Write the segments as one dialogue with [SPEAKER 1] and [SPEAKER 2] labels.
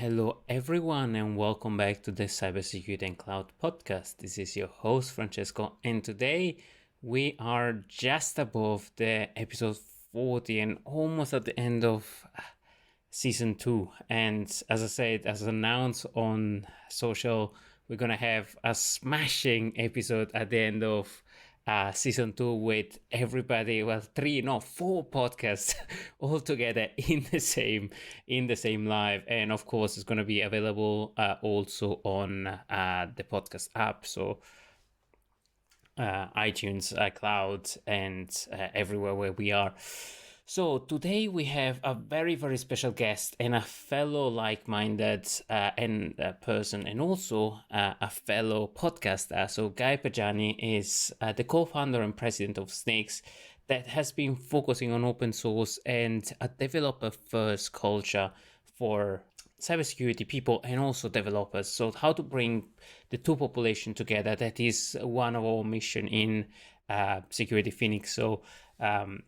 [SPEAKER 1] Hello, everyone, and welcome back to the Cybersecurity and Cloud podcast. This is your host, Francesco, and today we are just above the episode 40 and almost at the end of season 2. And as I said, as announced on social, we're going to have a smashing episode at the end of season 2 with everybody, well, 4 podcasts all together in the same live. And of course it's going to be available also on the podcast app, so iTunes, cloud, and everywhere where we are. So today we have a very, very special guest and a fellow like-minded person, and also a fellow podcaster. So Guy Podjarny is the co-founder and president of Snyk, that has been focusing on open source and a developer-first culture for cybersecurity people and also developers. So how to bring the two population together, that is one of our mission in Security Phoenix. So I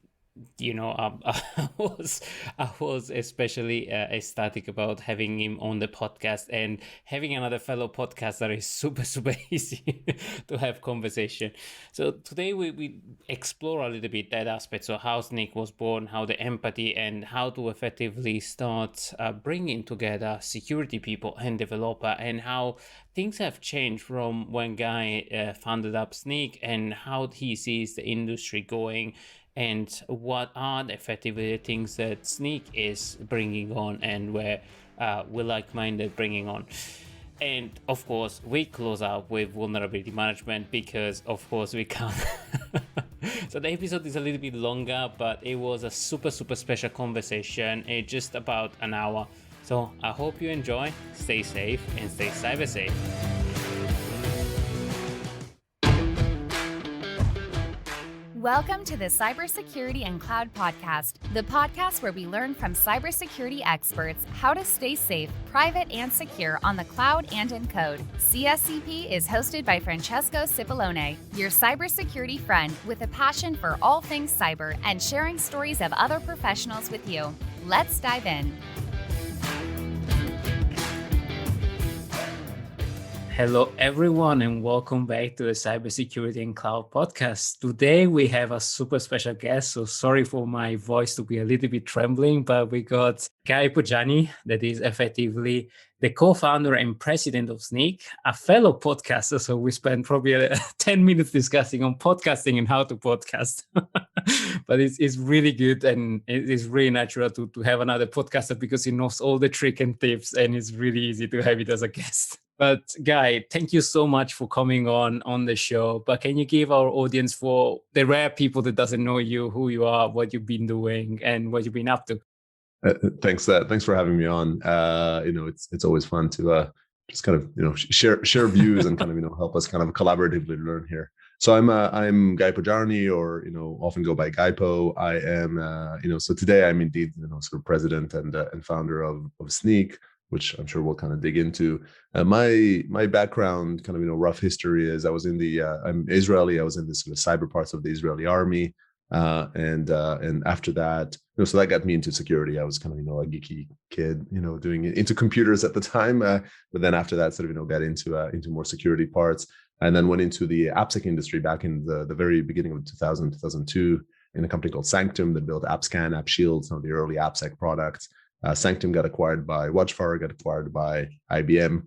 [SPEAKER 1] was especially ecstatic about having him on the podcast, and having another fellow podcaster is super easy to have conversation. So today we explore a little bit that aspect. So how Snyk was born, how the empathy, and how to effectively start bringing together security people and developer, and how things have changed from when Guy founded up Snyk, and how he sees the industry going, and what are the effectively things that Snyk is bringing on, and where we're like-minded bringing on. And of course, we close out with vulnerability management, because of course we can't. So the episode is a little bit longer, but it was a super special conversation. It's just about an hour. So I hope you enjoy, stay safe, and stay cyber safe.
[SPEAKER 2] Welcome to the Cybersecurity and Cloud podcast, the podcast where we learn from cybersecurity experts how to stay safe, private, and secure on the cloud and in code. CSCP is hosted by Francesco Cipollone, your cybersecurity friend with a passion for all things cyber and sharing stories of other professionals with you. Let's dive in.
[SPEAKER 1] Hello, everyone, and welcome back to the Cybersecurity and Cloud podcast. Today, we have a super special guest, so sorry for my voice to be a little bit trembling, but we got Guy Podjarny, that is effectively the co-founder and president of Snyk, a fellow podcaster, so we spent probably 10 minutes discussing on podcasting and how to podcast. But it's really good, and it is really natural to have another podcaster, because he knows all the trick and tips, and it's really easy to have it as a guest. But Guy, thank you so much for coming on the show. But can you give our audience, for the rare people that doesn't know you, who you are, what you've been doing, and what you've been up to?
[SPEAKER 3] Thanks for having me on. It's always fun to just kind of share views and kind of help us kind of collaboratively learn here. So I'm Guy Podjarny, or often go by Guypo. I am so today I'm indeed sort of president and founder of Snyk, which I'm sure we'll kind of dig into. My background, kind of rough history, is I was in I'm Israeli. I was in the sort of cyber parts of the Israeli army, and after that, so that got me into security. I was kind of a geeky kid, doing into computers at the time, but then after that, sort of got into more security parts, and then went into the AppSec industry back in the very beginning of 2002 in a company called Sanctum that built AppScan, AppShield, some of the early AppSec products. Sanctum got acquired by Watchfire, got acquired by IBM.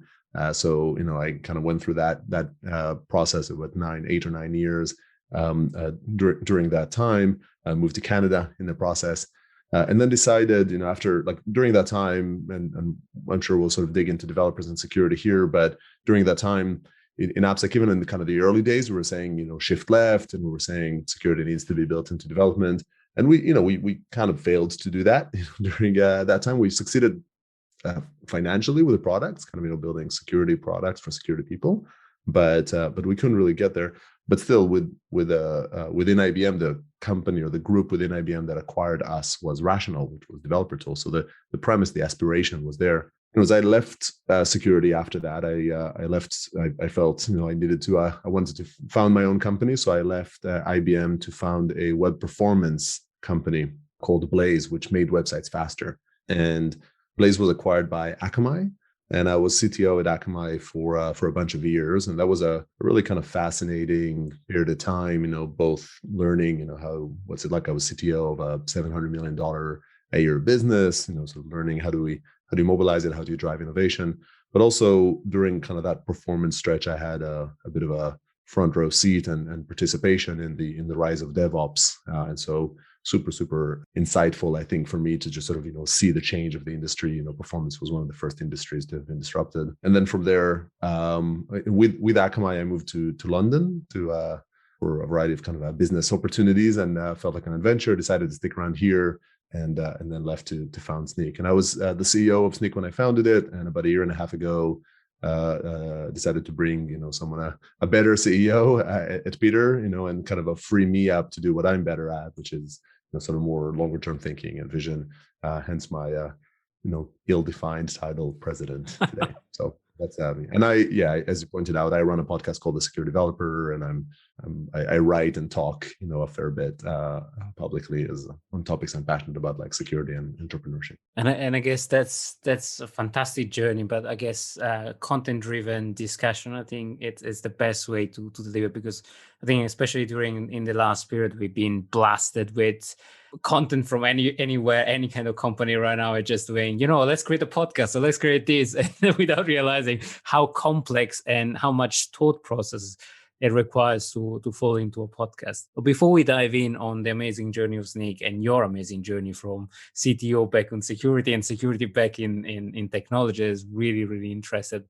[SPEAKER 3] So I kind of went through that process of 8 or 9 years. During that time, I moved to Canada in the process, and then decided, after during that time, and I'm sure we'll sort of dig into developers and security here, but during that time in AppSec, even in the kind of the early days, we were saying shift left, and we were saying security needs to be built into development. And we kind of failed to do that during that time. We succeeded financially with the products, kind of building security products for security people, but we couldn't really get there. But still, within IBM, the company or the group within IBM that acquired us was Rational, which was developer tool. So the premise, the aspiration was there. And as I left security after that, I left. I felt I needed to. I wanted to found my own company, so I left IBM to found a web performance company called Blaze, which made websites faster. And Blaze was acquired by Akamai, and I was CTO at Akamai for a bunch of years, and that was a really kind of fascinating period of time. Both learning, what's it like. I was CTO of a $700 million a year business. So learning how do you mobilize it, how do you drive innovation, but also during kind of that performance stretch, I had a bit of a front row seat and participation in the rise of DevOps, and so super insightful, I think, for me to just sort of see the change of the industry. Performance was one of the first industries to have been disrupted, and then from there, with Akamai, I moved to London for a variety of kind of business opportunities, and felt like an adventure. Decided to stick around here, and then left to found Snyk. And I was the CEO of Snyk when I founded it, and about a year and a half ago, decided to bring someone a better CEO at Peter, and kind of a free me up to do what I'm better at, which is sort of more longer term thinking and vision. Hence my ill-defined title, president today. So that's me. And as you pointed out, I run a podcast called The Security Developer, and I write and talk a fair bit publicly on topics I'm passionate about, like security and entrepreneurship.
[SPEAKER 1] And I guess that's a fantastic journey, but I guess content-driven discussion, I think it's the best way to deliver, because I think especially in the last period, we've been blasted with content from anywhere, any kind of company right now are just doing, let's create a podcast, or let's create this, without realizing how complex and how much thought process it requires to fall into a podcast. But before we dive in on the amazing journey of Snyk and your amazing journey from CTO back on security and security back in technology, is really, really interested.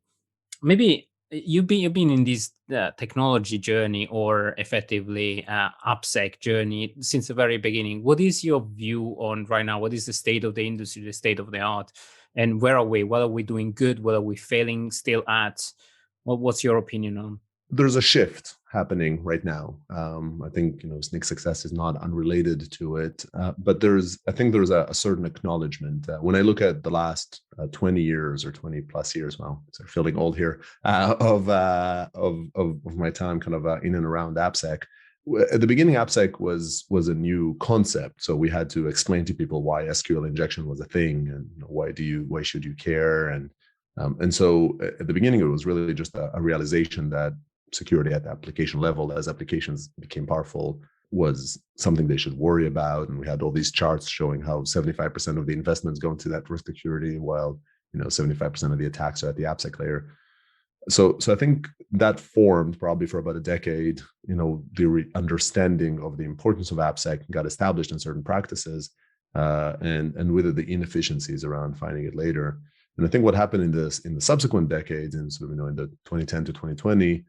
[SPEAKER 1] Maybe you've been in this technology journey, or effectively AppSec journey, since the very beginning. What is your view on right now? What is the state of the industry, the state of the art, and where are we? What are we doing good? What are we failing still at? What's your opinion on?
[SPEAKER 3] There's a shift happening right now. I think Snyk's success is not unrelated to it, but I think there's a certain acknowledgement. When I look at the last 20 years or 20 plus years, well, I'm feeling old here, of my time kind of in and around AppSec. At the beginning, AppSec was a new concept, so we had to explain to people why SQL injection was a thing, and why should you care, and so at the beginning, it was really just a realization that security at the application level, as applications became powerful, was something they should worry about. And we had all these charts showing how 75% of the investments go into network security, while 75% of the attacks are at the AppSec layer. So I think that formed probably for about a decade. The understanding of the importance of AppSec got established in certain practices, and with it, the inefficiencies around finding it later. And I think what happened in the subsequent decades, and sort of in the 2010 to 2020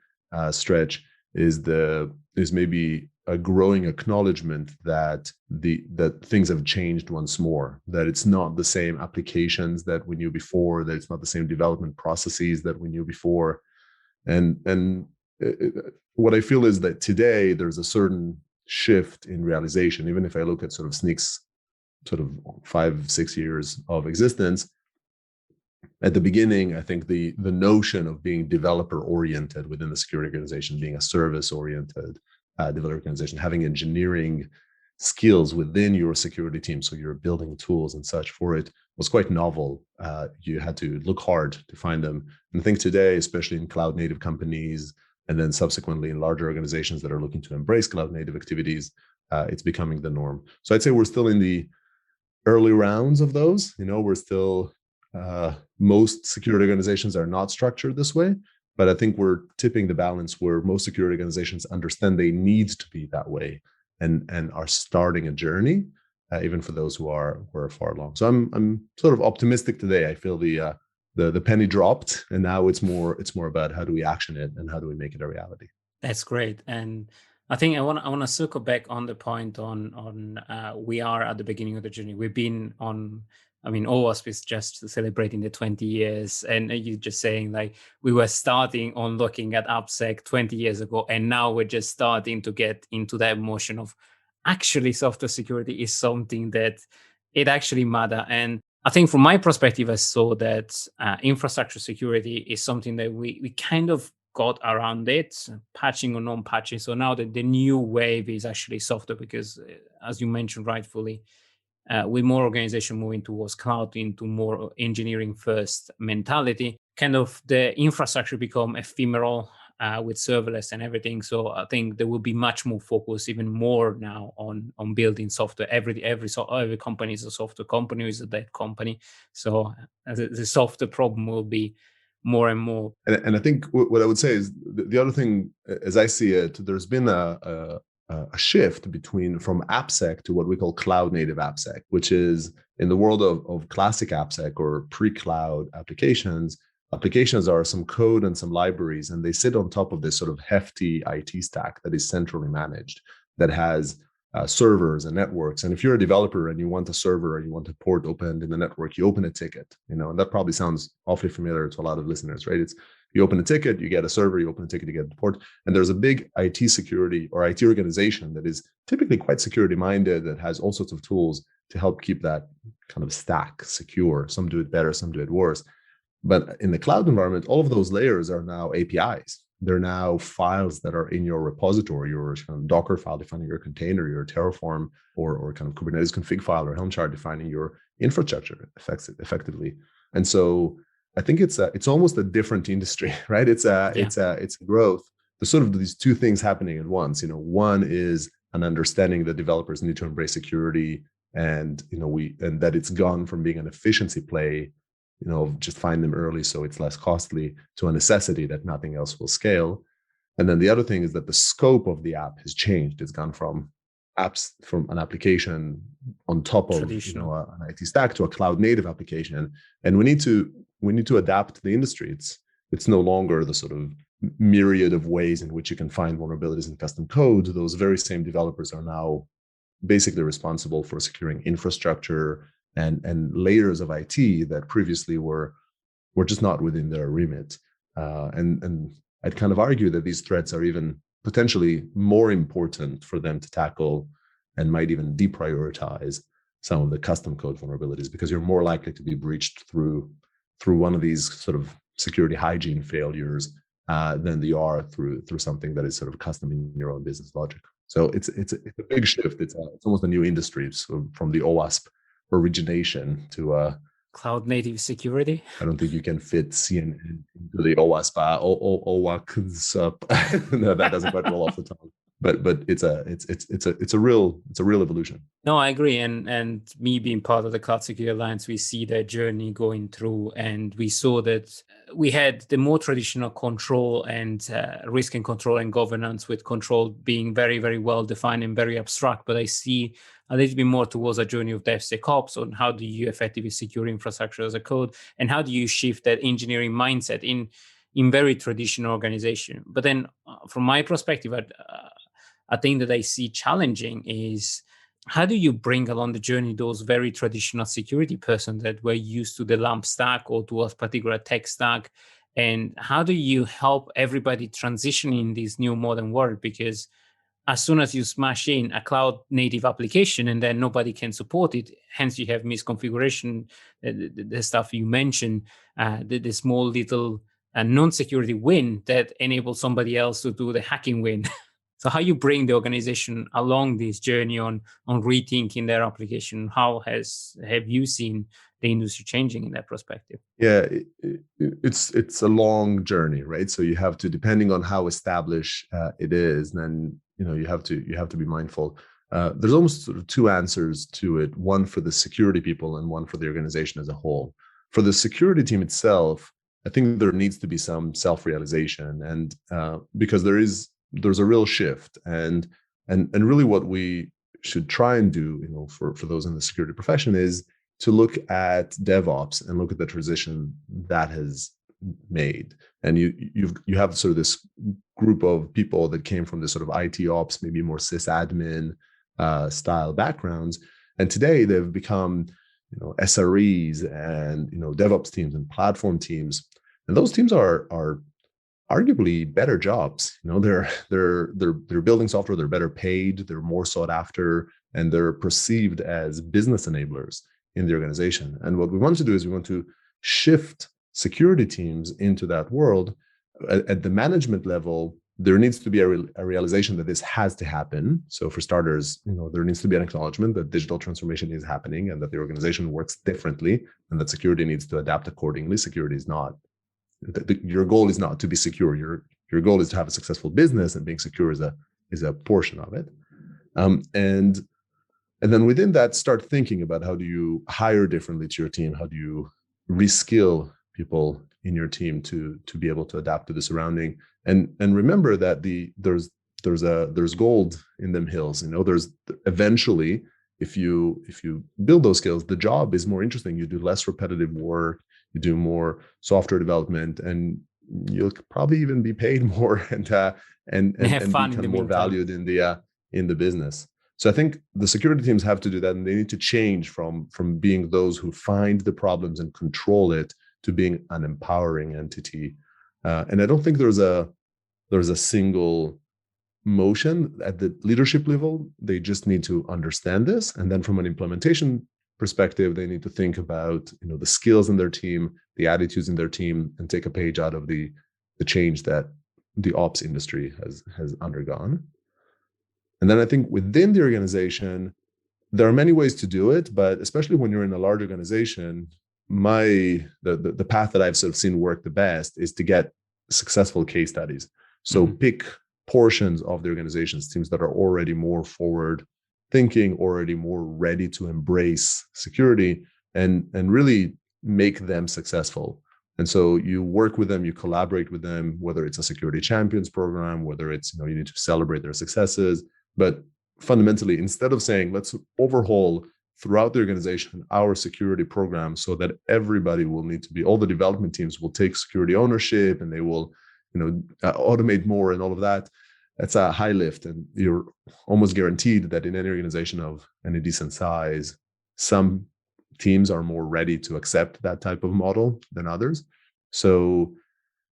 [SPEAKER 3] stretch, is maybe a growing acknowledgement that things have changed once more. That it's not the same applications that we knew before. That it's not the same development processes that we knew before. And what I feel is that today there's a certain shift in realization. Even if I look at sort of Snyk's sort of 5-6 years of existence, at the beginning, I think the notion of being developer oriented within the security organization, being a service oriented developer organization, having engineering skills within your security team, so you're building tools and such for it, was quite novel. You had to look hard to find them. And I think today, especially in cloud native companies, and then subsequently in larger organizations that are looking to embrace cloud native activities, it's becoming the norm. So I'd say we're still in the early rounds of those. We're still most security organizations are not structured this way, but I think we're tipping the balance where most security organizations understand they need to be that way, and are starting a journey, even for those who are far along. So I'm sort of optimistic today. I feel the penny dropped, and now it's more about how do we action it and how do we make it a reality.
[SPEAKER 1] That's great. And I think I want to circle back on the point on we are at the beginning of the journey. We've been on, OWASP is just celebrating the 20 years. And you're just saying, like, we were starting on looking at AppSec 20 years ago, and now we're just starting to get into that motion of actually software security is something that it actually matter. And I think from my perspective, I saw that infrastructure security is something that we kind of got around it, patching or non-patching. So now the new wave is actually software, because as you mentioned rightfully, with more organization moving towards cloud, into more engineering first mentality, kind of the infrastructure become ephemeral with serverless and everything. So I think there will be much more focus, even more now, on building software. Every company is a software company, is a dead company. So the software problem will be more and more.
[SPEAKER 3] And I think what I would say is the other thing, as I see it, there's been a shift from AppSec to what we call cloud native AppSec, which is in the world of classic AppSec or pre-cloud applications. Applications are some code and some libraries, and they sit on top of this sort of hefty IT stack that is centrally managed, that has servers and networks. And if you're a developer and you want a server or you want a port opened in the network, you open a ticket, and that probably sounds awfully familiar to a lot of listeners, right? It's you open a ticket, you get a server, you open a ticket, you get the port. And there's a big IT security or IT organization that is typically quite security minded, that has all sorts of tools to help keep that kind of stack secure. Some do it better, some do it worse. But in the cloud environment, all of those layers are now APIs. They're now files that are in your repository, your kind of Docker file defining your container, your Terraform or kind of Kubernetes config file or Helm chart defining your infrastructure effectively. And so I think it's almost a different industry, right? It's a growth. There's sort of these two things happening at once. One is an understanding that developers need to embrace security, and and that it's gone from being an efficiency play, just find them early so it's less costly, to a necessity that nothing else will scale. And then the other thing is that the scope of the app has changed. It's gone from an application on top of an IT stack to a cloud native application. And we need to adapt to the industry. It's no longer the sort of myriad of ways in which you can find vulnerabilities in custom code. Those very same developers are now basically responsible for securing infrastructure and layers of IT that previously were just not within their remit. And I'd kind of argue that these threats are even potentially more important for them to tackle, and might even deprioritize some of the custom code vulnerabilities, because you're more likely to be breached through one of these sort of security hygiene failures than you are through something that is sort of custom in your own business logic. So it's a big shift. It's almost a new industry, so from the OWASP origination to
[SPEAKER 1] cloud native security.
[SPEAKER 3] I don't think you can fit CNN into the OWASP. No, that doesn't quite roll off the tongue. But it's a real evolution.
[SPEAKER 1] No, I agree. And me being part of the Cloud Security Alliance, we see that journey going through, and we saw that we had the more traditional control and risk and control and governance, with control being very, very well defined and very abstract. But I see a little bit more towards a journey of DevSecOps on how do you effectively secure infrastructure as a code, and how do you shift that engineering mindset in very traditional organization. But then from my perspective, a thing that I see challenging is, how do you bring along the journey those very traditional security persons that were used to the LAMP stack or to a particular tech stack? And how do you help everybody transition in this new modern world? Because as soon as you smash in a cloud native application and then nobody can support it, hence you have misconfiguration, the stuff you mentioned, the small little non-security win that enables somebody else to do the hacking win. So how you bring the organization along this journey on rethinking their application? How have you seen the industry changing in that perspective?
[SPEAKER 3] Yeah, it's a long journey, right? So you have to, depending on how established it is, then you have to be mindful. There's almost sort of two answers to it: one for the security people and one for the organization as a whole. For the security team itself, I think there needs to be some self-realization, and because there's a real shift, and really what we should try and do, for those in the security profession, is to look at DevOps and look at the transition that has made. And you have sort of this group of people that came from this sort of IT ops, maybe more sysadmin style backgrounds, and today they've become SREs and DevOps teams and platform teams, and those teams are arguably better jobs. They're building software, they're better paid, they're more sought after, and they're perceived as business enablers in the organization. And what we want to do is we want to shift security teams into that world. At the management level, there needs to be a realization that this has to happen. So for starters, there needs to be an acknowledgement that digital transformation is happening and that the organization works differently and that security needs to adapt accordingly. Security is not, your goal is not to be secure. Your goal is to have a successful business, and being secure is a portion of it. And then within that, start thinking about how do you hire differently to your team? How do you reskill people in your team to be able to adapt to the surrounding? And remember that there's gold in them hills. There's eventually, if you build those skills, the job is more interesting. You do less repetitive work, you do more software development, and you'll probably even be paid more and become more valued in the business. So I think the security teams have to do that, and they need to change from being those who find the problems and control it to being an empowering entity. And I don't think there's a single motion at the leadership level. They just need to understand this, and then from an implementation perspective, they need to think about the skills in their team, the attitudes in their team, and take a page out of the change that the ops industry has undergone. And then I think within the organization, there are many ways to do it, but especially when you're in a large organization, the path that I've sort of seen work the best is to get successful case studies. So pick portions of the organizations, teams that are already more forward thinking, already more ready to embrace security, and really make them successful. And so you work with them, you collaborate with them, whether it's a security champions program, whether it's you need to celebrate their successes. But fundamentally, instead of saying, let's overhaul throughout the organization our security program so that everybody will need to be, all the development teams will take security ownership and they will, automate more and all of that, that's a high lift. And you're almost guaranteed that in any organization of any decent size, some teams are more ready to accept that type of model than others. So,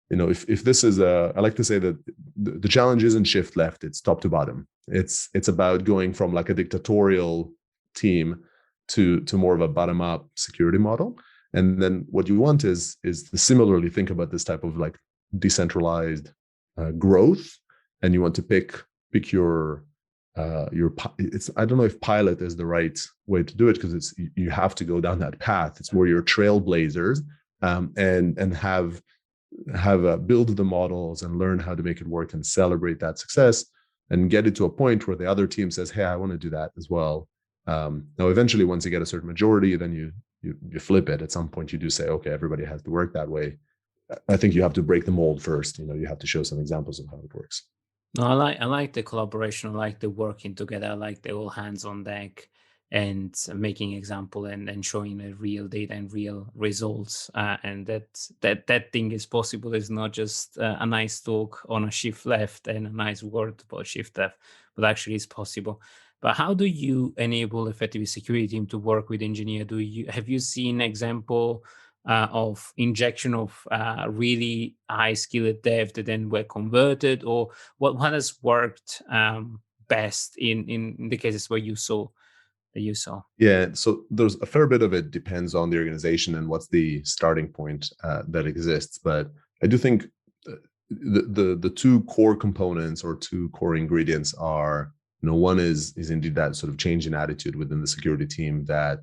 [SPEAKER 3] if this is I like to say that the challenge isn't shift left, it's top to bottom. It's about going from like a dictatorial team to more of a bottom up security model. And then what you want is to similarly think about this type of like decentralized growth. And you want to pick your it's, I don't know if pilot is the right way to do it, because you have to go down that path. It's more your trailblazers, and have build the models and learn how to make it work and celebrate that success and get it to a point where the other team says, hey, I want to do that as well. Now, eventually, once you get a certain majority, then you flip it. At some point, you do say, okay, everybody has to work that way. I think you have to break the mold first. You have to show some examples of how it works.
[SPEAKER 1] No, I like the collaboration. I like the working together. I like the all hands on deck and making example and showing the real data and real results. And that thing is possible. It's not just a nice talk on a shift left and a nice word about shift left, but actually it's possible. But how do you enable effective security team to work with engineer? Have you seen example of injection of really high skilled dev that then were converted, or what has worked best in the cases where you saw?
[SPEAKER 3] Yeah, so there's a fair bit of it depends on the organization and what's the starting point that exists. But I do think the two core components or two core ingredients are, one is indeed that sort of change in attitude within the security team, that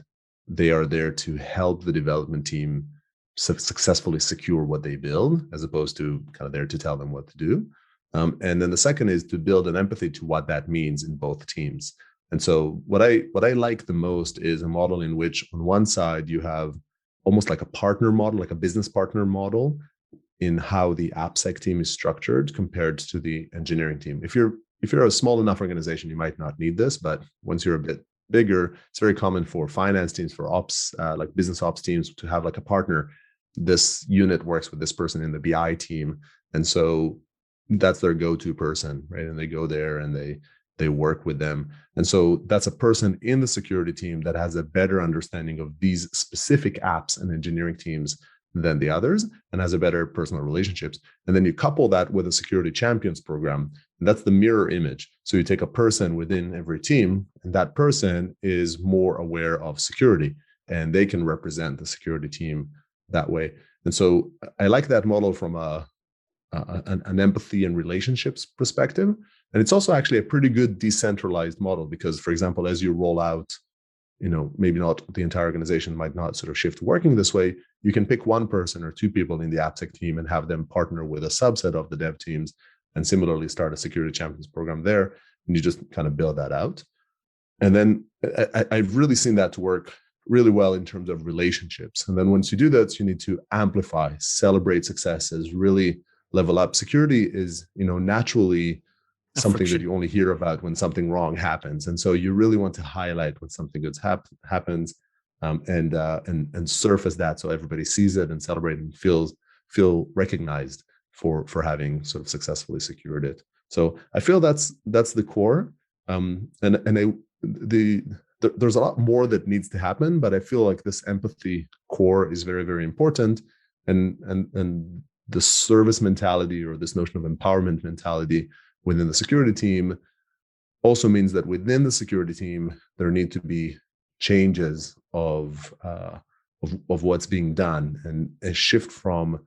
[SPEAKER 3] they are there to help the development team successfully secure what they build, as opposed to kind of there to tell them what to do. And then the second is to build an empathy to what that means in both teams. And so what I like the most is a model in which on one side you have almost like a partner model, like a business partner model in how the AppSec team is structured compared to the engineering team. If you're a small enough organization, you might not need this, but once you're a bit bigger, it's very common for finance teams, for ops, like business ops teams, to have like a partner. This unit works with this person in the BI team. And so that's their go-to person, right? And they go there and they work with them. And so that's a person in the security team that has a better understanding of these specific apps and engineering teams than the others, and has a better personal relationships. And then you couple that with a security champions program, and that's the mirror image. So you take a person within every team, and that person is more aware of security, and they can represent the security team that way. And so I like that model from a an empathy and relationships perspective. And it's also actually a pretty good decentralized model because, for example, as you roll out, maybe not the entire organization might not sort of shift working this way, you can pick one person or two people in the AppSec team and have them partner with a subset of the dev teams and similarly start a security champions program there. And you just kind of build that out. And then I've really seen that to work really well in terms of relationships. And then once you do that, you need to amplify, celebrate successes, really level up. Security is, naturally something that you only hear about when something wrong happens. And so you really want to highlight when something good happens and surface that so everybody sees it and celebrate and feel recognized for having sort of successfully secured it. So I feel that's the core. There's a lot more that needs to happen, but I feel like this empathy core is very, very important. And the service mentality or this notion of empowerment mentality within the security team also means that within the security team, there need to be changes of what's being done and a shift from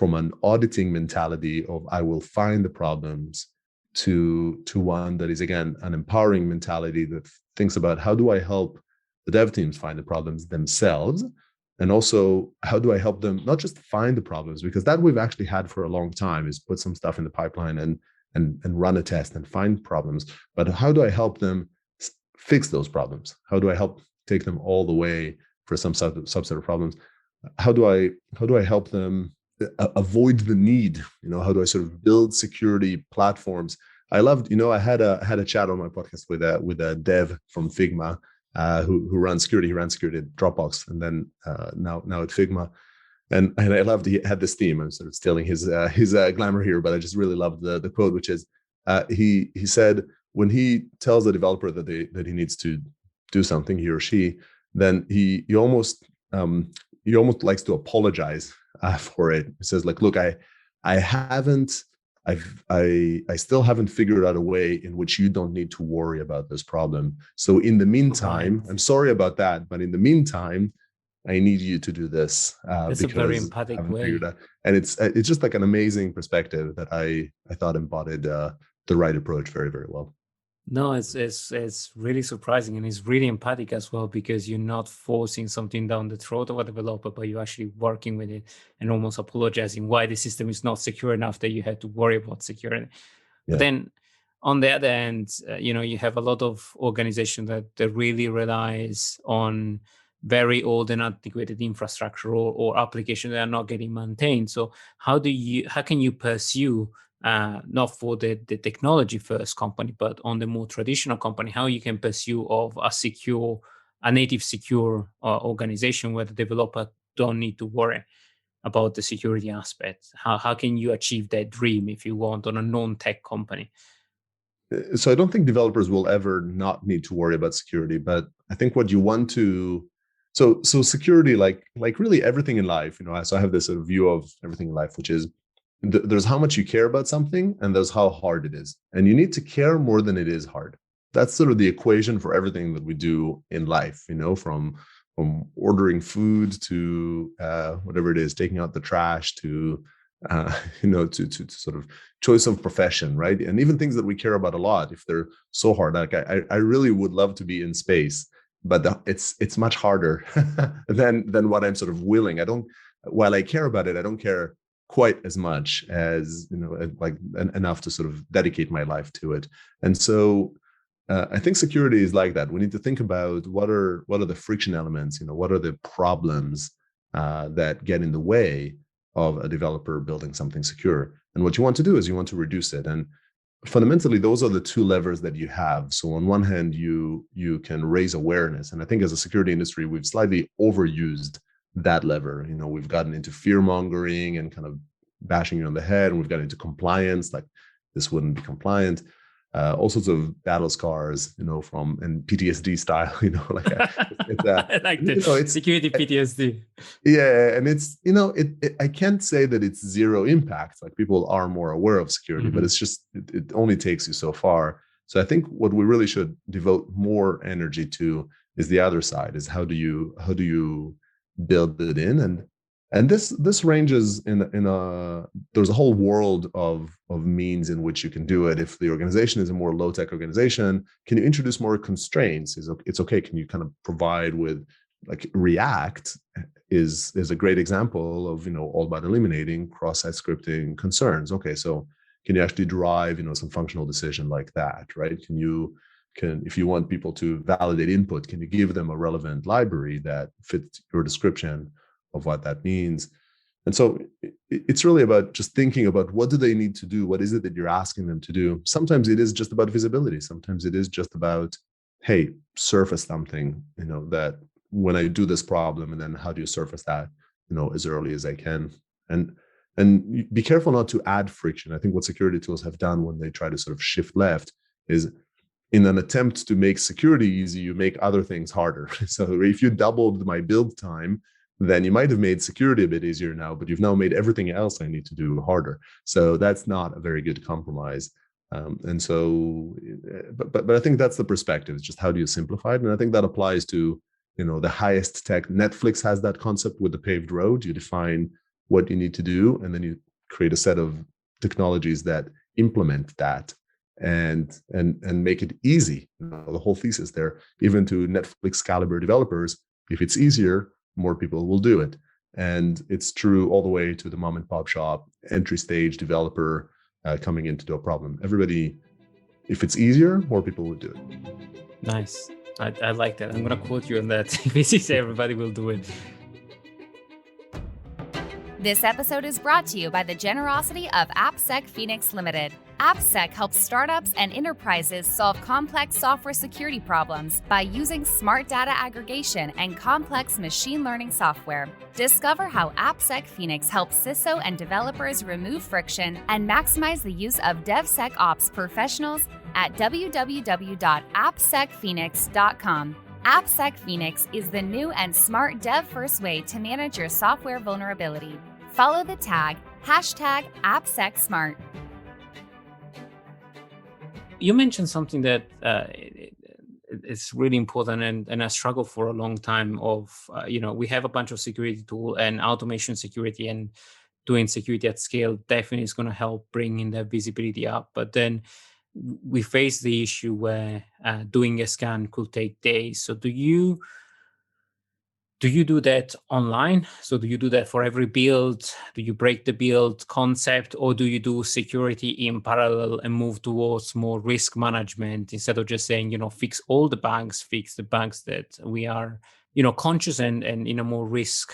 [SPEAKER 3] an auditing mentality of I will find the problems to one that is, again, an empowering mentality that thinks about how do I help the dev teams find the problems themselves, and also how do I help them not just find the problems, because that we've actually had for a long time, is put some stuff in the pipeline and run a test and find problems, but how do I help them fix those problems? How do I help take them all the way for some subset of problems? How do I help them avoid the need? How do I sort of build security platforms? I loved, I had a chat on my podcast with a dev from Figma who runs security. He ran security at Dropbox, and then now at Figma. And I loved, he had this theme. I'm sort of stealing his glamour here, but I just really loved the quote, which is he said when he tells the developer that he needs to do something, he or she, then he almost likes to apologize for it. He says, like, look, I still haven't figured out a way in which you don't need to worry about this problem. So in the meantime, I'm sorry about that, but in the meantime, I need you to do this.
[SPEAKER 1] That's a very empathic way.
[SPEAKER 3] And it's just like an amazing perspective that I thought embodied the right approach very, very well.
[SPEAKER 1] No, it's really surprising, and it's really empathic as well, because you're not forcing something down the throat of a developer, but you're actually working with it and almost apologizing why the system is not secure enough that you had to worry about security. Yeah. But then on the other hand, you have a lot of organizations that really relies on very old and antiquated infrastructure or applications that are not getting maintained. So how can you pursue not for the technology first company, but on the more traditional company, how you can pursue of a native secure organization where the developer don't need to worry about the security aspect? How can you achieve that dream, if you want, on a non-tech company?
[SPEAKER 3] So I don't think developers will ever not need to worry about security, but I think what you want to, so security, like really everything in life, so I have this sort of view of everything in life, which is there's how much you care about something and there's how hard it is. And you need to care more than it is hard. That's sort of the equation for everything that we do in life, from ordering food to whatever it is, taking out the trash to, to sort of choice of profession, right? And even things that we care about a lot, if they're so hard, like I really would love to be in space, but it's much harder than what I'm sort of willing. While I care about it, I don't care quite as much as, enough to sort of dedicate my life to it. And so I think security is like that. We need to think about what are the friction elements, what are the problems that get in the way of a developer building something secure. And what you want to do is you want to reduce it. And fundamentally, those are the two levers that you have. So on one hand, you can raise awareness. And I think as a security industry, we've slightly overused that lever. We've gotten into fear mongering and kind of bashing you on the head, and we've gotten into compliance, like this wouldn't be compliant. All sorts of battle scars, from and PTSD style, it's
[SPEAKER 1] I like this. It's security PTSD.
[SPEAKER 3] Yeah, and it's I can't say that it's zero impact. Like, people are more aware of security, but it's just it only takes you so far. So I think what we really should devote more energy to is the other side: is how do you build it in? And And this ranges in a there's a whole world of means in which you can do it. If the organization is a more low-tech organization, can you introduce more constraints? It's okay. Can you kind of provide with, like, React is a great example of, all about eliminating cross-site scripting concerns. Okay, so can you actually drive, some functional decision like that, right? If you want people to validate input, can you give them a relevant library that fits your description of what that means? And so it's really about just thinking about, what do they need to do? What is it that you're asking them to do? Sometimes it is just about visibility. Sometimes it is just about, hey, surface something, that when I do this problem, and then how do you surface that, as early as I can? And be careful not to add friction. I think what security tools have done when they try to sort of shift left is, in an attempt to make security easy, you make other things harder. So if you doubled my build time, then you might have made security a bit easier now, but you've now made everything else I need to do harder. So that's not a very good compromise. And so, but I think that's the perspective. It's just, how do you simplify it? And I think that applies to, the highest tech. Netflix has that concept with the paved road. You define what you need to do, and then you create a set of technologies that implement that and make it easy. The whole thesis there, even to Netflix caliber developers, if it's easier, more people will do it. And it's true all the way to the mom and pop shop, entry stage developer coming in to do a problem. Everybody, if it's easier, more people will do it.
[SPEAKER 1] Nice. I like that. I'm going to quote you on that. If it's easy, everybody will do it.
[SPEAKER 2] This episode is brought to you by the generosity of AppSec Phoenix Ltd. AppSec helps startups and enterprises solve complex software security problems by using smart data aggregation and complex machine learning software. Discover how AppSec Phoenix helps CISO and developers remove friction and maximize the use of DevSecOps professionals at www.appsecphoenix.com. AppSec Phoenix is the new and smart dev-first way to manage your software vulnerability. Follow the tag #AppSecSmart.
[SPEAKER 1] You mentioned something that it's really important, and I struggle for a long time of, we have a bunch of security tool, and automation security and doing security at scale definitely is going to help bring in that visibility up. But then we face the issue where doing a scan could take days. So do you do that online? So do you do that for every build? Do you break the build concept, or do you do security in parallel and move towards more risk management instead of just saying, fix all the bugs, fix the bugs that we are, conscious and in a more risk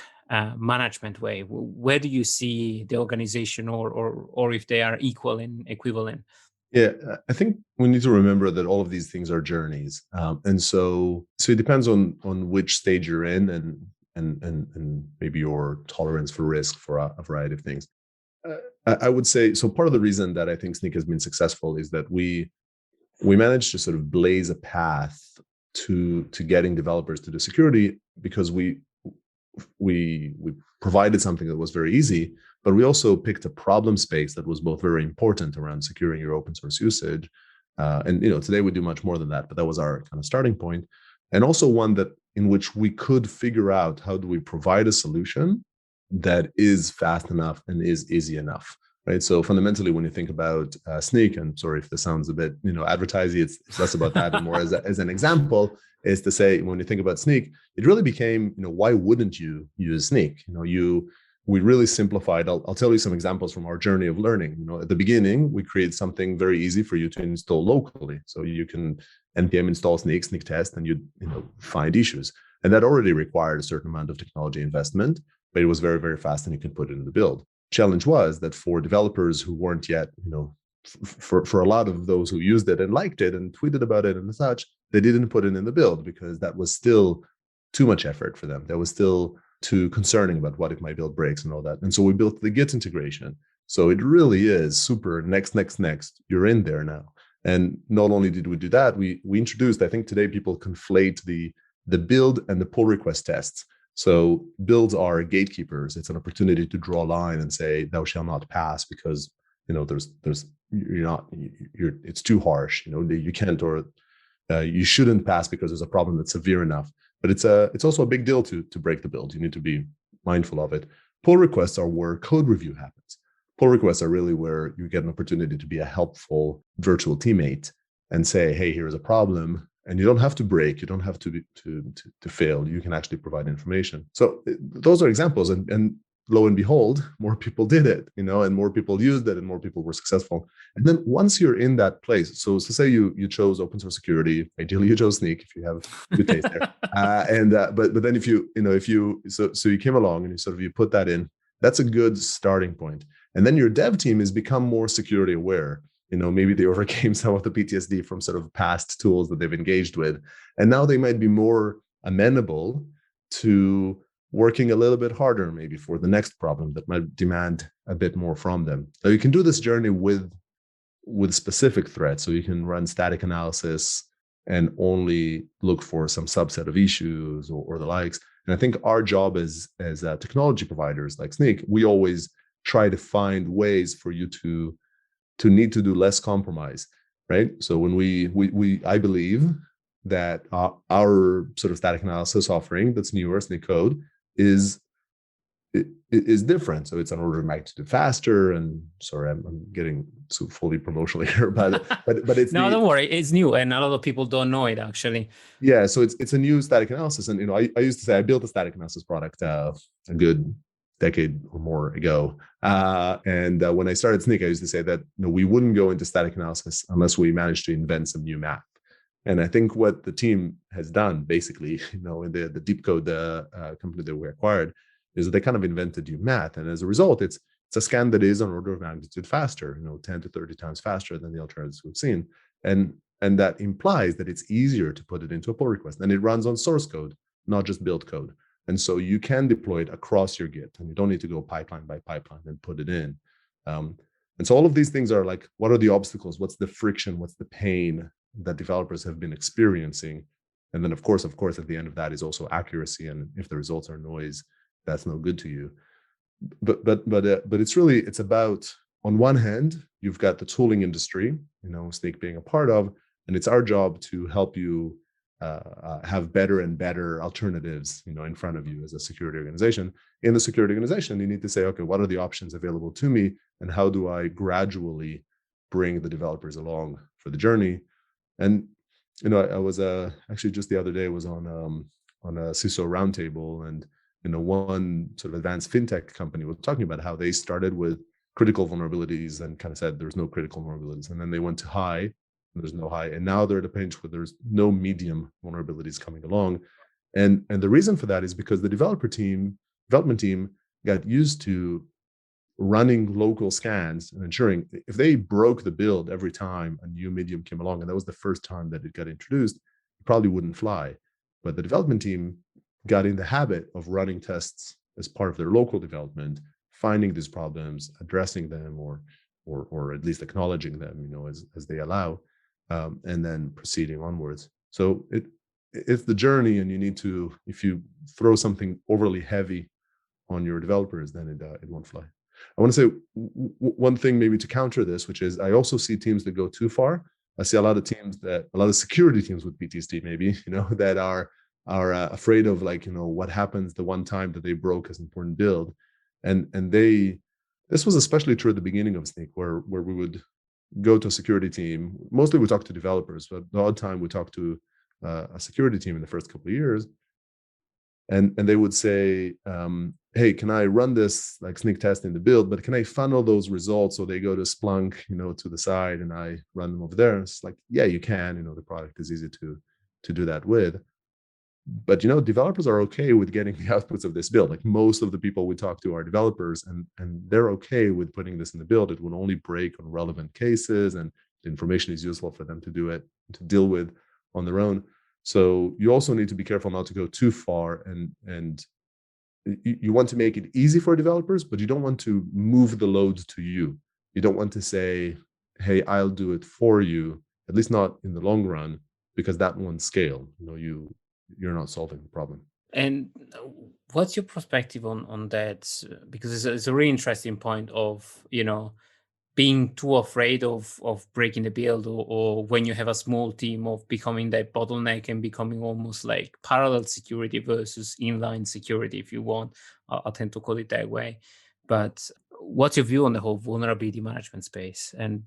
[SPEAKER 1] management way? Where do you see the organization, or if they are equivalent?
[SPEAKER 3] Yeah, I think we need to remember that all of these things are journeys, and so it depends on which stage you're in, and maybe your tolerance for risk for a variety of things. I would say, so part of the reason that I think Snyk has been successful is that we managed to sort of blaze a path to getting developers to do security, because we provided something that was very easy, but we also picked a problem space that was both very important around securing your open source usage. And today we do much more than that, but that was our kind of starting point. And also one that in which we could figure out, how do we provide a solution that is fast enough and is easy enough, right? So fundamentally, when you think about Snyk, and sorry if this sounds a bit, advertising, it's less about that and more as an example, is to say, when you think about Snyk, it really became, why wouldn't you use Snyk? We really simplified. I'll tell you some examples from our journey of learning. At the beginning, we created something very easy for you to install locally. So you can npm install Snyk test, and you find issues. And that already required a certain amount of technology investment, but it was very, very fast, and you can put it in the build. Challenge was that for developers who weren't yet, for a lot of those who used it and liked it and tweeted about it and such, they didn't put it in the build because that was still too much effort for them. That was still too concerning about what if my build breaks and all that. And so we built the Git integration. So it really is super next. You're in there now. And not only did we do that, we introduced, I think today people conflate the build and the pull request tests. So builds are gatekeepers. It's an opportunity to draw a line and say, thou shall not pass, because it's too harsh. You can't, or you shouldn't pass because there's a problem that's severe enough. But it's also a big deal to break the build. You need to be mindful of it. Pull requests are where code review happens. Pull requests are really where you get an opportunity to be a helpful virtual teammate and say, hey, here's a problem. And you don't have to break, you don't have to fail. You can actually provide information. So those are examples. And lo and behold, more people did it, and more people used it and more people were successful. And then once you're in that place, so say you chose open source security, ideally you chose Snyk if you have good taste there. But then if you came along and you put that in, that's a good starting point. And then your dev team has become more security aware. Maybe they overcame some of the PTSD from sort of past tools that they've engaged with. And now they might be more amenable to working a little bit harder, maybe for the next problem that might demand a bit more from them. So you can do this journey with specific threats. So you can run static analysis and only look for some subset of issues or the likes. And I think our job as technology providers like Snyk, we always try to find ways for you to need to do less compromise, right? So when I believe that our sort of static analysis offering that's newer, Snyk Code, is different. So it's an order of magnitude faster. And sorry, I'm getting so fully promotional here, but it's
[SPEAKER 1] no, don't worry, it's new, and a lot of people don't know it actually.
[SPEAKER 3] Yeah, so it's a new static analysis, and I used to say I built a static analysis product a good decade or more ago. And when I started Snyk, I used to say that we wouldn't go into static analysis unless we managed to invent some new math. And I think what the team has done, basically, in the Deep Code company that we acquired, is that they kind of invented new math. And as a result, it's a scan that is an order of magnitude faster, 10 to 30 times faster than the alternatives we've seen. And that implies that it's easier to put it into a pull request. And it runs on source code, not just build code. And so you can deploy it across your Git, and you don't need to go pipeline by pipeline and put it in. And so all of these things are like, what are the obstacles? What's the friction? What's the pain that developers have been experiencing? And then, of course, at the end of that is also accuracy. And if the results are noise, that's no good to you. But it's about, on one hand, you've got the tooling industry, Snyk being a part of, and it's our job to help you have better and better alternatives, in front of you as a security organization. In the security organization, you need to say, okay, what are the options available to me, and how do I gradually bring the developers along for the journey? And I was actually just the other day was on a CISO roundtable, and one sort of advanced fintech company was talking about how they started with critical vulnerabilities and kind of said there's no critical vulnerabilities, and then they went to high. There's no high, and now they're at a pinch where there's no medium vulnerabilities coming along, and the reason for that is because the development team got used to running local scans and ensuring if they broke the build every time a new medium came along, and that was the first time that it got introduced, it probably wouldn't fly. But the development team got in the habit of running tests as part of their local development, finding these problems, addressing them, or at least acknowledging them, as they allow. And then proceeding onwards. So it's the journey, and you need to, if you throw something overly heavy on your developers, then it won't fly. I want to say one thing maybe to counter this, which is I also see teams that go too far. I see a lot of security teams with PTSD, maybe, that are afraid of what happens the one time that they broke as an important build. And this was especially true at the beginning of Snyk, where we would go to a security team. Mostly we talk to developers, but the odd time we talk to a security team in the first couple of years. And they would say, hey, can I run this Snyk test in the build, but can I funnel those results so they go to Splunk, to the side, and I run them over there? It's like, yeah, you can, the product is easy to do that with. But developers are okay with getting the outputs of this build. Most of the people we talk to are developers, and they're okay with putting this in the build. It will only break on relevant cases, and the information is useful for them to deal with on their own. So you also need to be careful not to go too far, and you want to make it easy for developers, but you don't want to move the load to you. You don't want to say, hey, I'll do it for you, at least not in the long run, because that won't scale. You're not solving the problem.
[SPEAKER 1] And what's your perspective on that? Because it's a really interesting point of, being too afraid of breaking the build, or when you have a small team, of becoming that bottleneck and becoming almost like parallel security versus inline security, if you want. I tend to call it that way. But what's your view on the whole vulnerability management space? And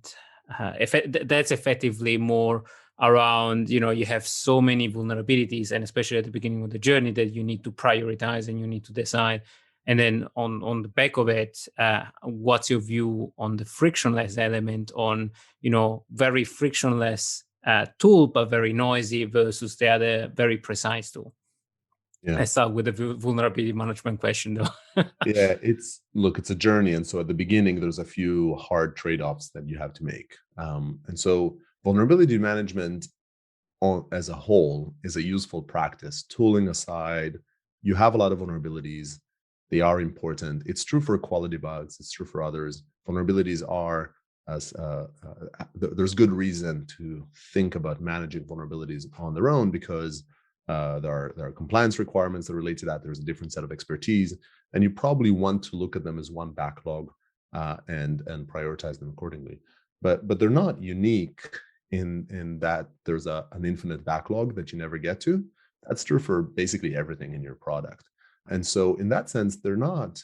[SPEAKER 1] that's effectively more around, you have so many vulnerabilities, and especially at the beginning of the journey, that you need to prioritize and you need to decide. And then on the back of it, what's your view on the frictionless element, on, very frictionless tool, but very noisy, versus the other very precise tool?
[SPEAKER 3] Yeah.
[SPEAKER 1] Let's start with the vulnerability management question, though.
[SPEAKER 3] Yeah, it's a journey. And so at the beginning, there's a few hard trade-offs that you have to make. And so vulnerability management as a whole is a useful practice. Tooling aside, you have a lot of vulnerabilities. They are important. It's true for quality bugs. It's true for others. Vulnerabilities are, there's good reason to think about managing vulnerabilities on their own, because there are compliance requirements that relate to that. There's a different set of expertise, and you probably want to look at them as one backlog and prioritize them accordingly. But they're not unique in that there's an infinite backlog that you never get to. That's true for basically everything in your product. And so in that sense, they're not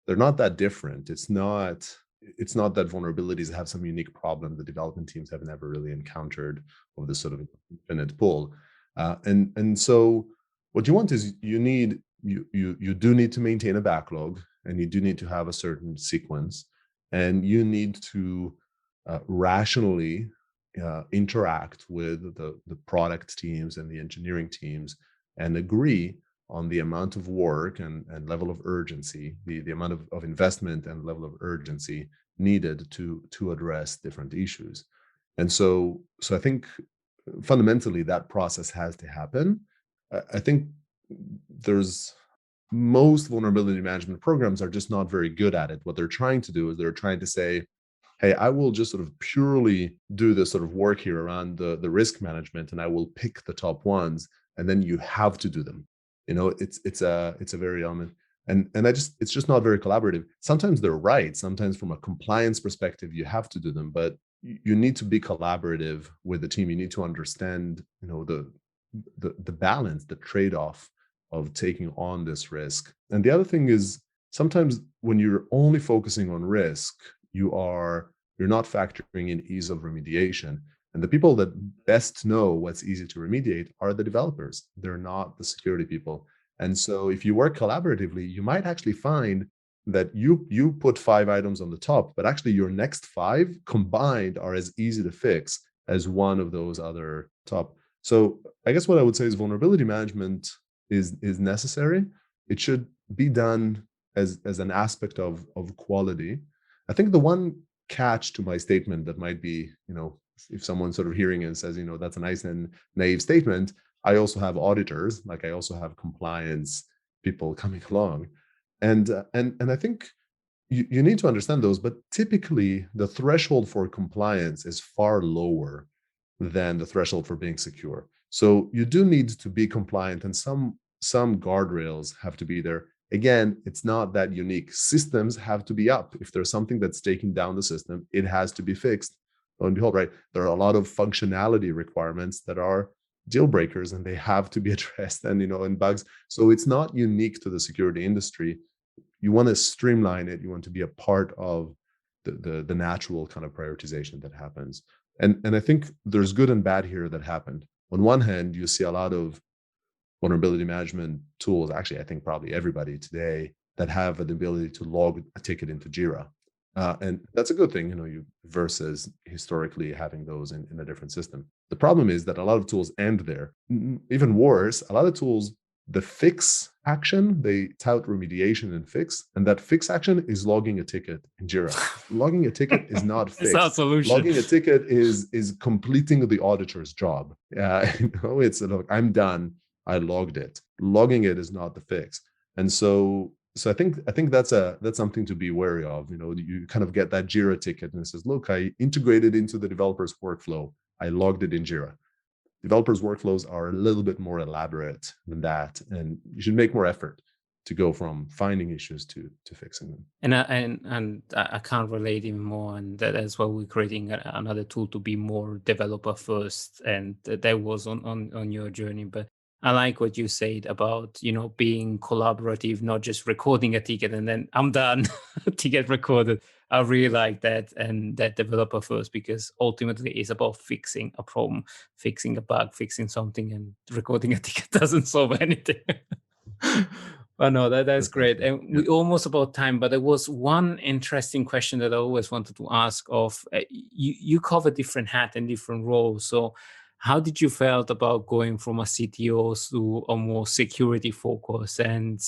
[SPEAKER 3] that different. It's not that vulnerabilities have some unique problem the development teams have never really encountered of this sort of infinite pool. And so what you want is you do need to maintain a backlog, and you do need to have a certain sequence, and you need to rationally interact with the product teams and the engineering teams, and agree on the amount of work and level of urgency, the amount of investment and level of urgency needed to address different issues. And so I think fundamentally that process has to happen. I think most vulnerability management programs are just not very good at it. What they're trying to do is they're trying to say, hey, I will just sort of purely do this sort of work here around the risk management, and I will pick the top ones, and then you have to do them. It's a very element, and it's just not very collaborative. Sometimes they're right. Sometimes from a compliance perspective, you have to do them, but you need to be collaborative with the team. You need to understand, the balance, the trade-off of taking on this risk. And the other thing is, sometimes when you're only focusing on risk, you're not factoring in ease of remediation. And the people that best know what's easy to remediate are the developers. They're not the security people. And so if you work collaboratively, you might actually find that you put 5 items on the top, but actually your next 5 combined are as easy to fix as one of those other top. So I guess what I would say is vulnerability management is necessary. It should be done as an aspect of quality. I think the one catch to my statement that might be, if someone's sort of hearing it and says, that's a nice and naive statement, I also have auditors, like I also have compliance people coming along. And I think you need to understand those, but typically the threshold for compliance is far lower than the threshold for being secure. So you do need to be compliant, and some guardrails have to be there. Again, it's not that unique. Systems have to be up. If there's something that's taking down the system, it has to be fixed. Lo and behold, right, there are a lot of functionality requirements that are deal breakers, and they have to be addressed, and bugs. So it's not unique to the security industry. You want to streamline it. You want to be a part of the natural kind of prioritization that happens. And I think there's good and bad here that happened. On one hand, you see a lot of vulnerability management tools, actually, I think probably everybody today, that have the ability to log a ticket into Jira. And that's a good thing, versus historically having those in a different system. The problem is that a lot of tools end there. Even worse, a lot of tools, the fix action, they tout remediation and fix, and that fix action is logging a ticket in Jira. Logging a ticket is not fixed.
[SPEAKER 1] It's not a solution.
[SPEAKER 3] Logging a ticket is completing the auditor's job. It's look, I'm done. I logged it. Logging it is not the fix. And so I think that's something to be wary of. You kind of get that Jira ticket and it says, look, I integrated into the developer's workflow. I logged it in Jira. Developers' workflows are a little bit more elaborate than that, and you should make more effort. to go from finding issues to fixing them.
[SPEAKER 1] And I can't relate even more, and that's why we're creating another tool to be more developer first, and that was on your journey. But I like what you said about, being collaborative, not just recording a ticket and then I'm done, ticket recorded. I really like that, and that developer first, because ultimately it's about fixing a problem, fixing a bug, fixing something, and recording a ticket doesn't solve anything. But no, that's great. And we almost about time, but there was one interesting question that I always wanted to ask of, you cover different hats and different roles. So how did you felt about going from a CTO to a more security focus? And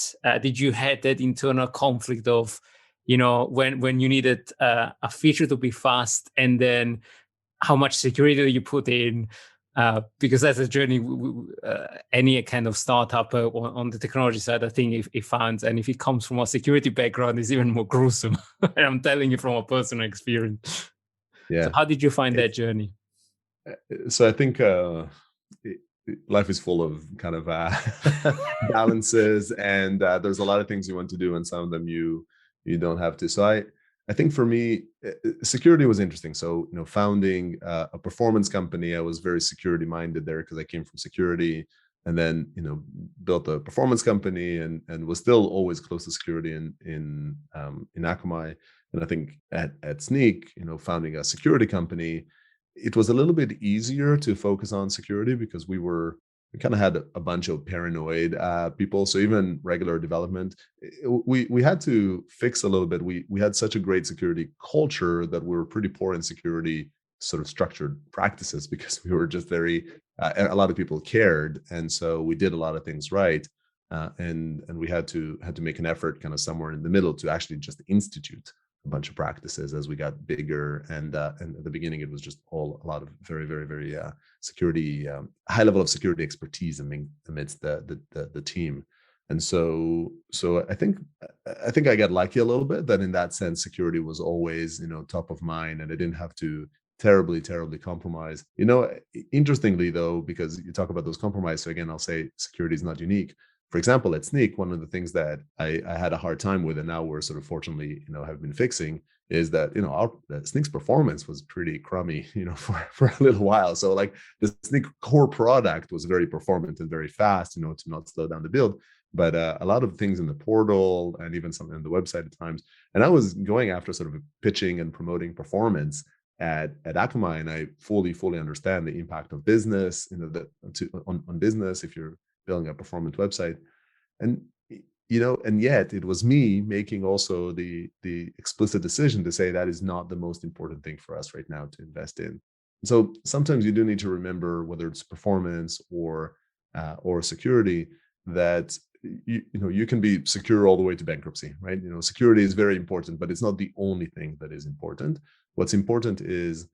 [SPEAKER 1] did you had that internal conflict of, when you needed a feature to be fast, and then how much security you put in? Because that's a journey. Any kind of startup on the technology side, I think if it finds, and if it comes from a security background, is even more gruesome. And I'm telling you from a personal experience.
[SPEAKER 3] Yeah.
[SPEAKER 1] So how did you find that journey?
[SPEAKER 3] So I think life is full of kind of balances, and there's a lot of things you want to do, and some of them you don't have to. So I think for me, security was interesting. So founding a performance company, I was very security minded there because I came from security, and then built a performance company, and was still always close to security in Akamai. And I think at Snyk, founding a security company, it was a little bit easier to focus on security because we kind of had a bunch of paranoid people. So even regular development, we had to fix a little bit. We had such a great security culture that we were pretty poor in security sort of structured practices because we were just very a lot of people cared, and so we did a lot of things right. And we had to make an effort kind of somewhere in the middle to actually just institute a bunch of practices as we got bigger. And at the beginning, it was just a lot of very, very, very security, high level of security expertise amidst the team. And so I think I got lucky a little bit that in that sense, security was always top of mind, and I didn't have to terribly compromise. Interestingly though, because you talk about those compromises, so again, I'll say security is not unique. For example, at Snyk, one of the things that I had a hard time with, and now we're sort of fortunately, have been fixing, is that Snyk's performance was pretty crummy, for a little while. So like the Snyk core product was very performant and very fast, to not slow down the build. But a lot of things in the portal and even something on the website at times, and I was going after sort of pitching and promoting performance at Akamai, and I fully understand the impact of business, on business if you're building a performant website. And and yet it was me making also the explicit decision to say that is not the most important thing for us right now to invest in. So sometimes you do need to remember, whether it's performance or security, that you can be secure all the way to bankruptcy, right? Security is very important, but it's not the only thing that is important. What's important is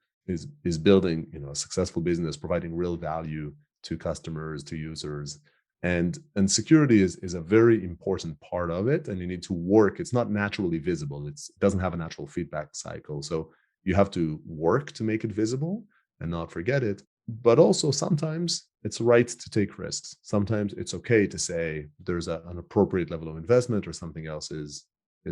[SPEAKER 3] building a successful business, providing real value to customers, to users. And security is a very important part of it, and you need to work. It's not naturally visible. It doesn't have a natural feedback cycle. So you have to work to make it visible and not forget it. But also sometimes it's right to take risks. Sometimes it's okay to say there's an appropriate level of investment, or something else is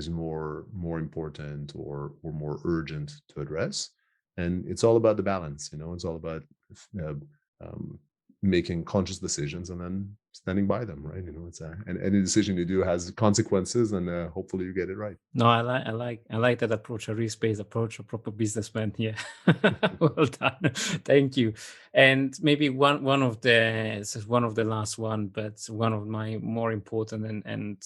[SPEAKER 3] more important or more urgent to address. And it's all about the balance. It's all about making conscious decisions and then standing by them, right? It's and any decision you do has consequences, and hopefully you get it right.
[SPEAKER 1] No, I like that approach, a risk-based approach, a proper businessman. Yeah. Well done. Thank you. And maybe one of the last one, but one of my more important and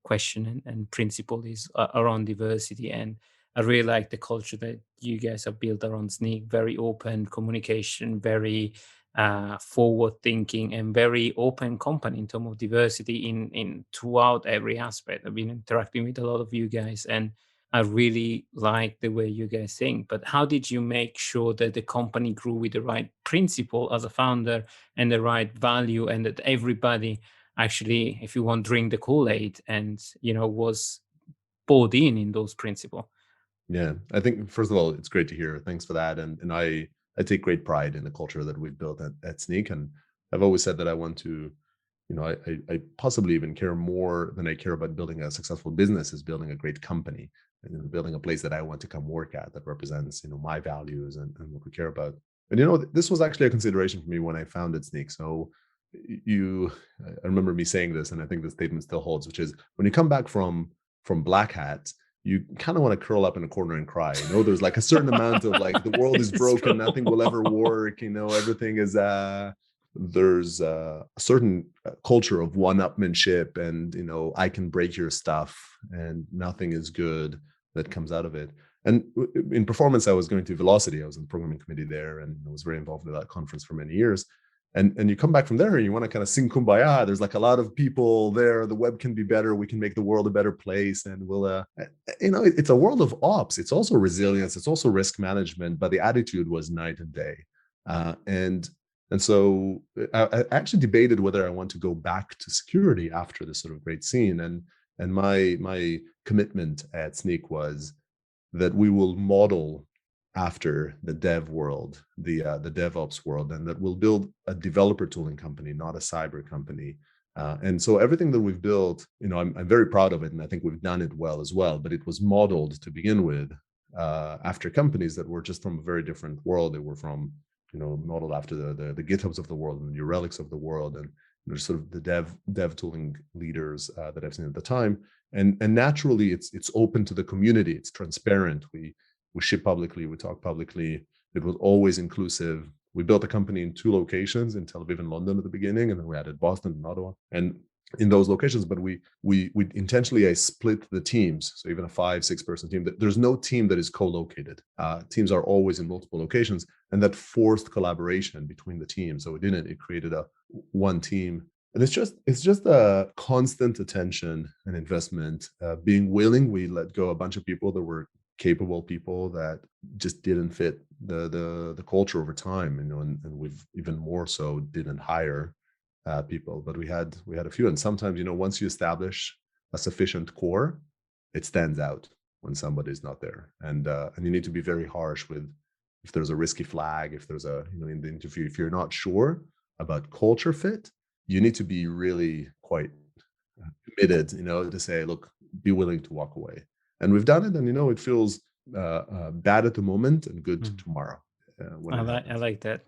[SPEAKER 1] question and principle is around diversity. And I really like the culture that you guys have built around Snyk. Very open communication, very forward thinking, and very open company in terms of diversity in throughout every aspect. I've been interacting with a lot of you guys, and I really like the way you guys think. But how did you make sure that the company grew with the right principle as a founder and the right value, and that everybody actually, if you want, drink the Kool-Aid and was bought in those principles?
[SPEAKER 3] Yeah, I think first of all, it's great to hear. Thanks for that. And I take great pride in the culture that we've built at Snyk, and I've always said that I want to I possibly even care more than I care about building a successful business is building a great company and building a place that I want to come work at that represents, my values and what we care about. And this was actually a consideration for me when I founded Snyk. So I remember me saying this, and I think the statement still holds, which is when you come back from Black Hat, you kind of want to curl up in a corner and cry. There's like a certain amount of like the world is broken, nothing will ever work. Everything is there's a certain culture of one-upmanship, and I can break your stuff, and nothing is good that comes out of it. And in performance, I was going to Velocity. I was in the programming committee there, and I was very involved with that conference for many years. And you come back from there and you want to kind of sing kumbaya. There's like a lot of people there. The web can be better. We can make the world a better place. And we'll, it's a world of ops. It's also resilience. It's also risk management. But the attitude was night and day. And so I actually debated whether I want to go back to security after this sort of great scene. And my commitment at Snyk was that we will model after the dev world, the DevOps world, and that we'll build a developer tooling company, not a cyber company. And so everything that we've built, I'm very proud of it, and I think we've done it well as well. But it was modeled to begin with after companies that were just from a very different world. They were from, modeled after the GitHubs of the world and the New Relics of the world, and there's sort of the dev tooling leaders that I've seen at the time. And naturally, it's open to the community. It's transparent. We ship publicly, we talk publicly. It was always inclusive. We built a company in 2 locations, in Tel Aviv and London at the beginning, and then we added Boston and Ottawa. And in those locations, but we intentionally, I split the teams. So even a 5-6 person team, there's no team that is co-located. Teams are always in multiple locations, and that forced collaboration between the teams. So it created a one team. And it's just a constant attention and investment, being willing. We let go a bunch of people that were capable people that just didn't fit the culture over time, and we've even more so didn't hire people, but we had a few. And sometimes, once you establish a sufficient core, it stands out when somebody's not there. And you need to be very harsh with if there's a risky flag, if there's in the interview, if you're not sure about culture fit, you need to be really quite committed, to say, look, be willing to walk away. And we've done it, and it feels bad at the moment and good tomorrow.
[SPEAKER 1] I like that.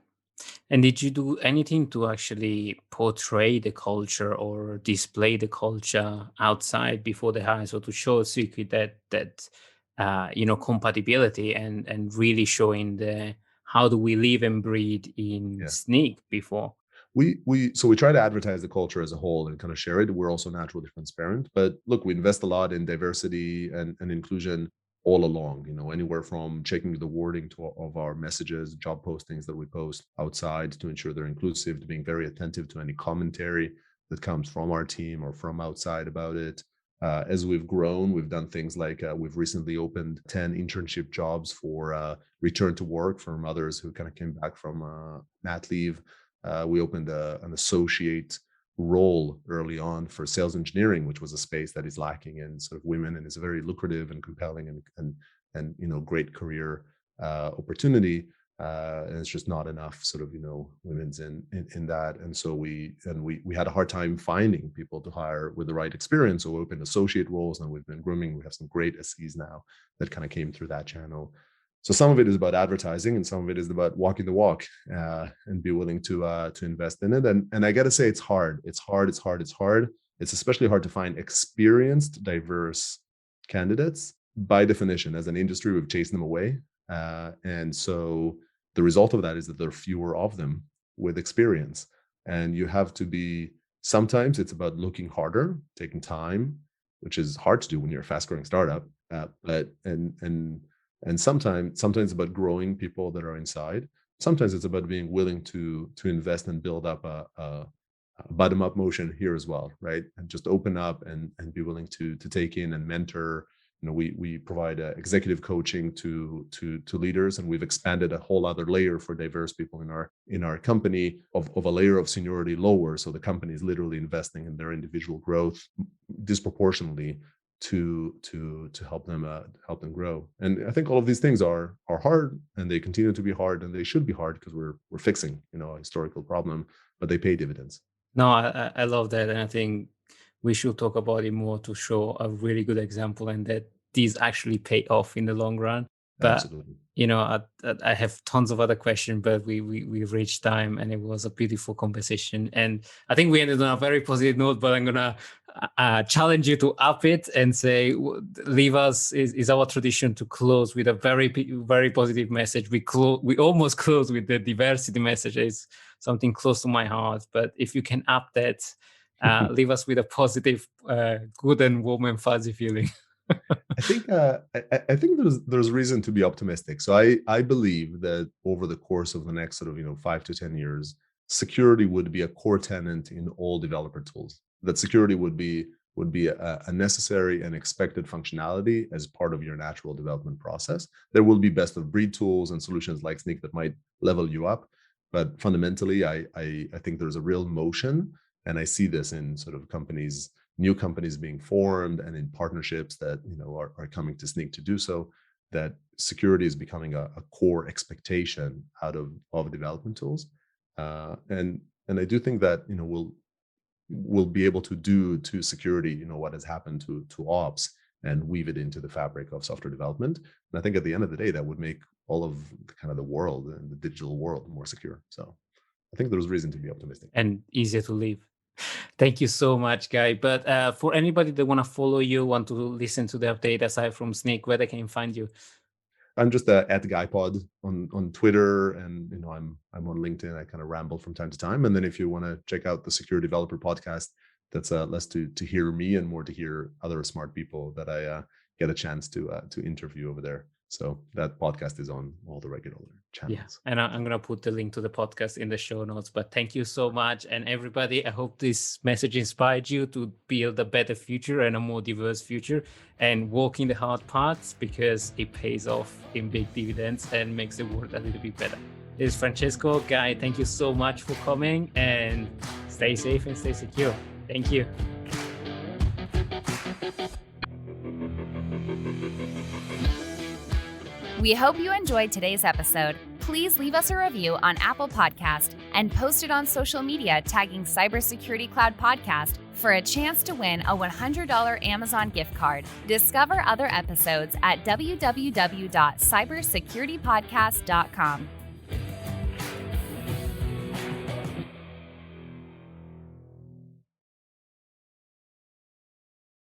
[SPEAKER 1] And did you do anything to actually portray the culture or display the culture outside before the hire, so to show Secret that compatibility and really showing how do we live and breathe in Snyk before?
[SPEAKER 3] We try to advertise the culture as a whole and kind of share it. We're also naturally transparent, but look, we invest a lot in diversity and inclusion all along, anywhere from checking the wording of our messages, job postings that we post outside to ensure they're inclusive, to being very attentive to any commentary that comes from our team or from outside about it. As we've grown, we've done things like we've recently opened 10 internship jobs for return to work from others who kind of came back from mat leave. We opened an associate role early on for sales engineering, which was a space that is lacking in sort of women, and is a very lucrative and compelling and great career opportunity. And it's just not enough sort of women's in that. And so we had a hard time finding people to hire with the right experience. So we opened associate roles, and we've been grooming. We have some great SEs now that kind of came through that channel. So some of it is about advertising, and some of it is about walking the walk and be willing to invest in it. And I got to say, it's hard. It's hard. It's especially hard to find experienced, diverse candidates. By definition, as an industry, we've chased them away. And so the result of that is that there are fewer of them with experience. And you have to be, sometimes it's about looking harder, taking time, which is hard to do when you're a fast-growing startup. And sometimes about growing people that are inside. Sometimes it's about being willing to invest and build up a bottom-up motion here as well, right? And just open up and be willing to take in and mentor. We provide executive coaching to leaders, and we've expanded a whole other layer for diverse people in our company of a layer of seniority lower. So the company is literally investing in their individual growth disproportionately to help them grow. And I think all of these things are hard, and they continue to be hard, and they should be hard because we're fixing a historical problem, but they pay dividends.
[SPEAKER 1] No, I love that. And I think we should talk about it more to show a really good example and that these actually pay off in the long run. But,
[SPEAKER 3] Absolutely.
[SPEAKER 1] I have tons of other questions, but we've reached time and it was a beautiful conversation. And I think we ended on a very positive note, but I'm going to challenge you to up it and say, leave us, is our tradition to close with a very, very positive message. We almost close with the diversity message. It's something close to my heart, but if you can up that, leave us with a positive, good and warm and fuzzy feeling.
[SPEAKER 3] I think there's reason to be optimistic. So I believe that over the course of the next sort of 5 to 10 years, security would be a core tenet in all developer tools. That security would be a necessary and expected functionality as part of your natural development process. There will be best of breed tools and solutions like Snyk that might level you up, but fundamentally, I think there's a real motion, and I see this in sort of new companies being formed and in partnerships that are coming to Snyk to do so, that security is becoming a core expectation out of development tools, and I do think that we'll be able to do to security what has happened to ops and weave it into the fabric of software development. And I think at the end of the day, that would make all of the world and the digital world more secure. So I think there's reason to be optimistic
[SPEAKER 1] and easier to live. Thank you so much, Guy. But for anybody that want to follow you, want to listen to the update aside from Snyk, where they can find you?
[SPEAKER 3] I'm just at GuyPod on Twitter, and I'm on LinkedIn. I kind of ramble from time to time. And then if you want to check out the Security Developer Podcast, that's less to hear me and more to hear other smart people that I get a chance to interview over there. So that podcast is on all the regular channels.
[SPEAKER 1] Yeah, and I'm going to put the link to the podcast in the show notes. But thank you so much. And everybody, I hope this message inspired you to build a better future and a more diverse future and walk in the hard paths, because it pays off in big dividends and makes the world a little bit better. This is Francesco. Guy, thank you so much for coming, and stay safe and stay secure. Thank you.
[SPEAKER 2] We hope you enjoyed today's episode. Please leave us a review on Apple Podcast and post it on social media tagging Cybersecurity Cloud Podcast for a chance to win a $100 Amazon gift card. Discover other episodes at www.cybersecuritypodcast.com.